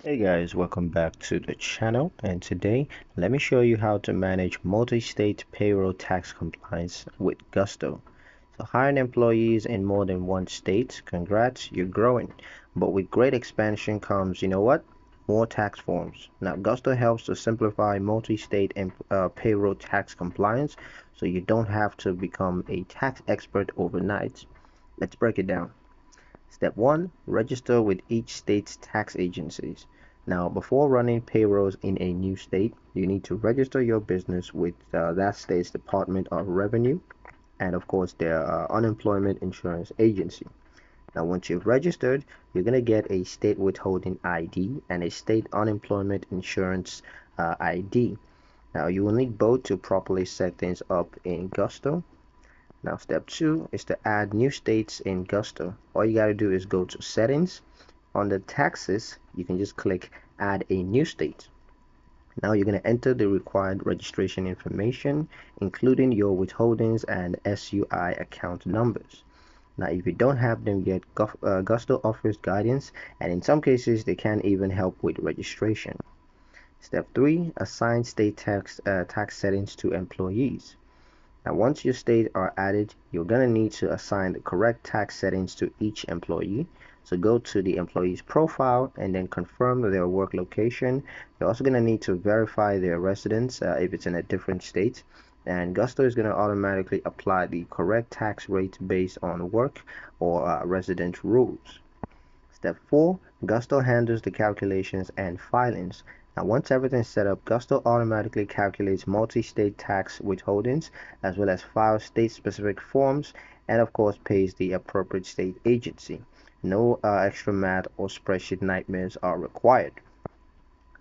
Hey guys, welcome back to the channel, and today let me show you how to manage multi-state payroll tax compliance with Gusto. So hiring employees in more than one state, congrats, you're growing. But with great expansion comes, you know what? More tax forms. Now Gusto helps to simplify multi-state payroll tax compliance so you don't have to become a tax expert overnight. Let's break it down. Step 1. Register with each state's tax agencies. Now, before running payrolls in a new state, you need to register your business with that state's Department of Revenue and, of course, their unemployment insurance agency. Now, once you've registered, you're going to get a state withholding ID and a state unemployment insurance ID. Now, you will need both to properly set things up in Gusto. Now, step 2 is to add new states in Gusto. All you got to do is go to Settings. On the taxes, you can just click Add a new state. Now you're going to enter the required registration information, including your withholdings and SUI account numbers. Now, if you don't have them yet, Gusto offers guidance, and in some cases, they can even help with registration. Step 3, assign state tax settings to employees. Now, once your states are added, you're going to need to assign the correct tax settings to each employee. So go to the employee's profile and then confirm their work location. You're also going to need to verify their residence if it's in a different state. And Gusto is going to automatically apply the correct tax rate based on work or resident rules. Step 4, Gusto handles the calculations and filings. Now, once everything's set up, Gusto automatically calculates multi-state tax withholdings as well as files state-specific forms and, of course, pays the appropriate state agency. No extra math or spreadsheet nightmares are required.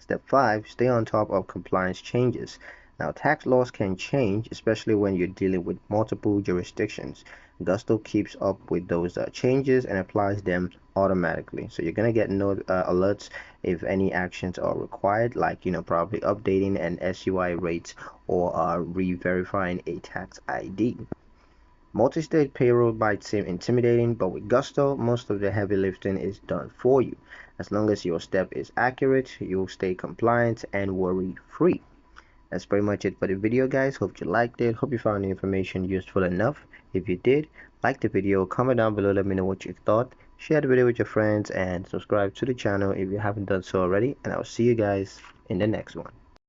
Step 5, stay on top of compliance changes. Now, tax laws can change, especially when you're dealing with multiple jurisdictions. Gusto keeps up with those changes and applies them automatically. So you're going to get alerts if any actions are required, like, probably updating an SUI rate or re-verifying a tax ID. Multi-state payroll might seem intimidating, but with Gusto, most of the heavy lifting is done for you. As long as your step is accurate, you'll stay compliant and worry-free. That's pretty much it for the video, guys. Hope you liked it. Hope you found the information useful enough. If you did, like the video, comment down below, let me know what you thought. Share the video with your friends and subscribe to the channel if you haven't done so already. And I'll see you guys in the next one.